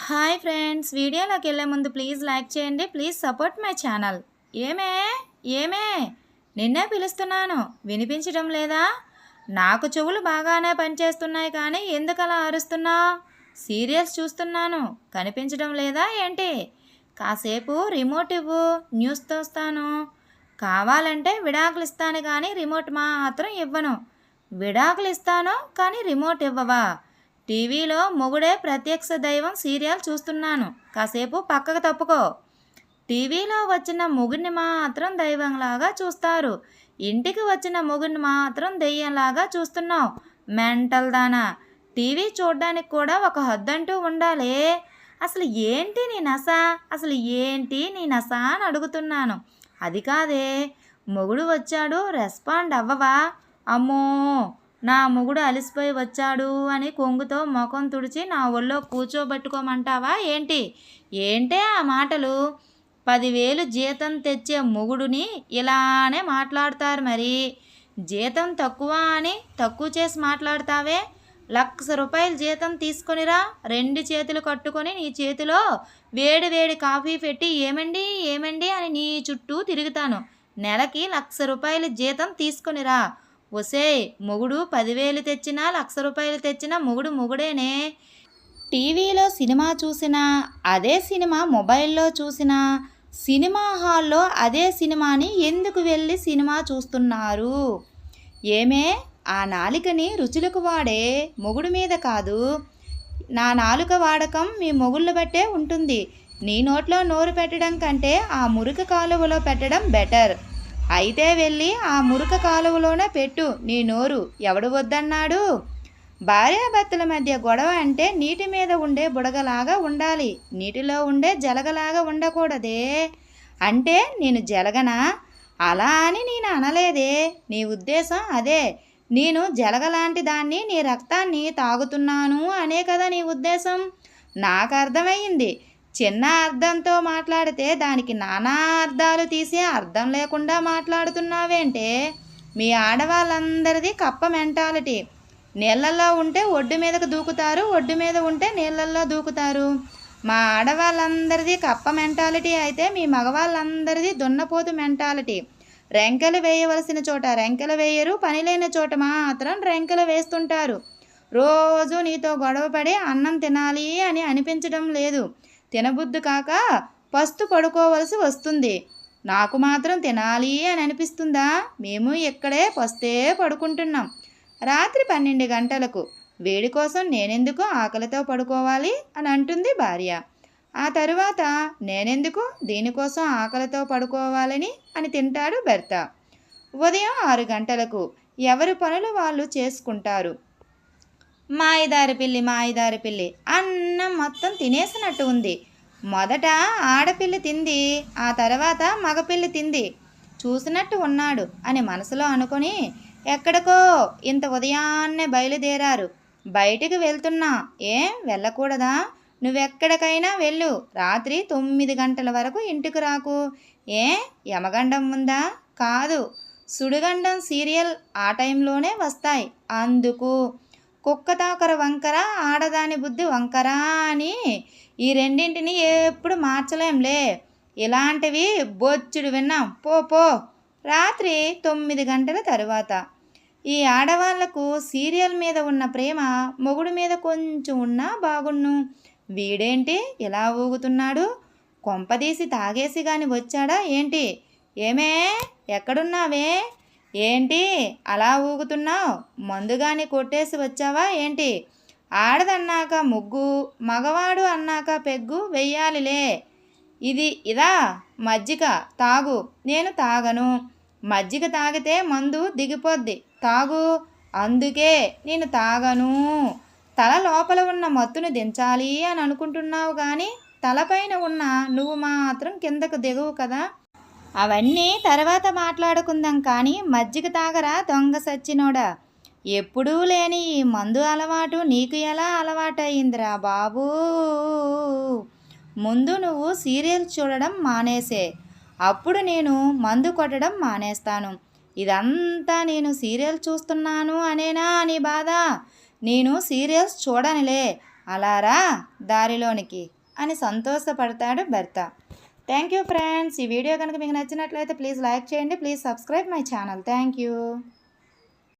Hi friends, వీడియోలోకి వెళ్ళే ముందు ప్లీజ్ లైక్ చేయండి. Please support my channel. ఏమే ఏమే నిన్నే పిలుస్తున్నాను, వినిపించడం లేదా? నాకు చెవులు బాగానే పనిచేస్తున్నాయి, కానీ ఎందుకలా అరుస్తున్నావు? సీరియల్స్ చూస్తున్నాను, కనిపించడం లేదా ఏంటి? కాసేపు రిమోట్ ఇవ్వు, న్యూస్ తోస్తాను. కావాలంటే విడాకులు ఇస్తాను, కానీ రిమోట్ మాత్రం ఇవ్వను. విడాకులు ఇస్తాను కానీ రిమోట్ ఇవ్వవా? టీవీలో మొగుడే ప్రత్యక్ష దైవం సీరియల్ చూస్తున్నాను, కాసేపు పక్కకు తప్పుకో. టీవీలో వచ్చిన మొగుడిని మాత్రం దైవంలాగా చూస్తారు, ఇంటికి వచ్చిన మొగుడిని మాత్రం దెయ్యంలాగా చూస్తున్నావు. మెంటల్ దానా, టీవీ చూడ్డానికి కూడా ఒక హద్దంటూ ఉండాలి. అసలు ఏంటి నీ నస? అసలు ఏంటి నీ నస అని అడుగుతున్నాను. అది కాదే, మొగుడు వచ్చాడు, రెస్పాండ్ అవ్వవా? అమ్మో, నా మొగుడు అలసిపోయి వచ్చాడు అని కొంగుతో ముఖం తుడిచి నా ఒళ్ళో కూర్చోబెట్టుకోమంటావా ఏంటి? ఏంటే ఆ మాటలు? 10,000 జీతం తెచ్చే మొగుడుని ఇలానే మాట్లాడతారు మరి. జీతం తక్కువ అని తక్కువ చేసి మాట్లాడతావే? ₹1,00,000 జీతం తీసుకొనిరా, 2 చేతులు కట్టుకొని నీ చేతిలో వేడి వేడి కాఫీ పెట్టి ఏమండి ఏమండి అని నీ చుట్టూ తిరుగుతాను. నెలకి ₹1,00,000 జీతం తీసుకొనిరా. ఒసే, మొగుడు 10,000 తెచ్చినా ₹1,00,000 తెచ్చినా మొగుడు మొగుడేనే. టీవీలో సినిమా చూసినా అదే సినిమా, మొబైల్లో చూసినా సినిమా హాల్లో అదే సినిమాని ఎందుకు వెళ్ళి సినిమా చూస్తున్నారు? ఏమే, ఆ నాలికని రుచులకు వాడే మొగుడు మీద కాదు. నా నాలుక వాడకం మీ మొగుళ్ళు బట్టే ఉంటుంది. నీ నోట్లో నోరు పెట్టడం కంటే ఆ మురికి కాలువలో పెట్టడం బెటర్. అయితే వెళ్ళి ఆ మురుక కాలువలోనే పెట్టు నీ నోరు. ఎవడు వద్దన్నాడు? భార్యాభర్తల మధ్య గొడవ అంటే నీటి మీద ఉండే బుడగలాగా ఉండాలి, నీటిలో ఉండే జలగలాగా ఉండకూడదే. అంటే నేను జలగనా? అలా అని నేను అనలేదే. నీ ఉద్దేశం అదే. నేను జలగలాంటి దాన్ని, నీ రక్తాన్ని తాగుతున్నాను అనే కదా నీ ఉద్దేశం. నాకు అర్థమయ్యింది. చిన్న అర్థంతో మాట్లాడితే దానికి నానా అర్థాలు తీసి అర్థం లేకుండా మాట్లాడుతున్నావేంటే? మీ ఆడవాళ్ళందరిది కప్ప మెంటాలిటీ. నీళ్ళల్లో ఉంటే ఒడ్డు మీదకు దూకుతారు, ఒడ్డు మీద ఉంటే నీళ్ళల్లో దూకుతారు. మా ఆడవాళ్ళందరిది కప్ప మెంటాలిటీ అయితే మీ మగవాళ్ళందరిది దున్నపోతు మెంటాలిటీ. రెంకెలు వేయవలసిన చోట రెంకెలు వేయరు, పని లేని చోట మాత్రం రెంకెలు వేస్తుంటారు. రోజు నీతో గొడవపడి అన్నం తినాలి అని అనిపించడం లేదు. తినబుద్ధి కాక పస్తు పడుకోవలసి వస్తుంది. నాకు మాత్రం తినాలి అని అనిపిస్తుందా? మేము ఇక్కడే పస్తే పడుకుంటున్నాం. రాత్రి 12 గంటలకు. వేడి కోసం నేనెందుకు ఆకలితో పడుకోవాలి అని అంటుంది భార్య. ఆ తరువాత నేనెందుకు దీనికోసం ఆకలితో పడుకోవాలని అని తింటాడు భర్త. ఉదయం 6 గంటలకు ఎవరి పనులు వాళ్ళు చేసుకుంటారు. మాయిదారి పిల్లి అన్నం మొత్తం తినేసినట్టు ఉంది. మొదట ఆడపిల్లి తింది, ఆ తర్వాత మగపిల్లి తింది చూసినట్టు ఉన్నాడు అని మనసులో అనుకొని ఎక్కడికో ఇంత ఉదయాన్నే బయలుదేరారు. బయటికి వెళ్తున్నా. ఏం వెళ్ళకూడదా? నువ్వెక్కడికైనా వెళ్ళు, రాత్రి 9 గంటల వరకు ఇంటికి రాకు. ఏ యమగండం ఉందా? కాదు, సుడిగండం సీరియల్ ఆ టైంలోనే వస్తాయి, అందుకు. కుక్క తాకర వంకర, ఆడదాని బుద్ధి వంకర అని ఈ రెండింటిని ఎప్పుడు మార్చలేంలే. ఇలాంటివి బొచ్చుడు విన్నాం. పో. రాత్రి 9 గంటల తరువాత ఈ ఆడవాళ్లకు సీరియల్ మీద ఉన్న ప్రేమ మొగుడు మీద కొంచెం ఉన్నా బాగున్ను. వీడేంటి ఇలా ఊగుతున్నాడు? కొంపదీసి తాగేసి గాని వచ్చాడా ఏంటి? ఏమే, ఎక్కడున్నావే? ఏంటి అలా ఊగుతున్నావు? మందుగాని కొట్టేసి వచ్చావా ఏంటి? ఆడదన్నాక ముగ్గు, మగవాడు అన్నాక పెగ్గు వెయ్యాలిలే. ఇదా మజ్జిగ తాగు. నేను తాగను. మజ్జిగ తాగితే మందు దిగిపోద్ది, తాగు. అందుకే నేను తాగను. తల లోపల ఉన్న మత్తును దించాలి అని అనుకుంటున్నావు, కానీ తలపైన ఉన్న నువ్వు మాత్రం కిందకు దిగవు కదా. అవన్నీ తర్వాత మాట్లాడుకుందాం, కానీ మజ్జిగ తాగరా దొంగ సచ్చినోడా. ఎప్పుడూ లేని ఈ మందు అలవాటు నీకు ఎలా అలవాటయిందిరా బాబూ? ముందు నువ్వు సీరియల్ చూడడం మానేసే, అప్పుడు నేను మందు కొట్టడం మానేస్తాను. ఇదంతా నేను సీరియల్ చూస్తున్నాను అనేనా నీ బాధ? నేను సీరియల్స్ చూడనులే. అలారా దారిలోనికి. అని సంతోషపడతాడు భర్త. Thank you friends. ఈ వీడియో కనుక మీకు నచ్చినట్లయితే ప్లీజ్ లైక్ చేయండి. Please subscribe my channel. Thank you.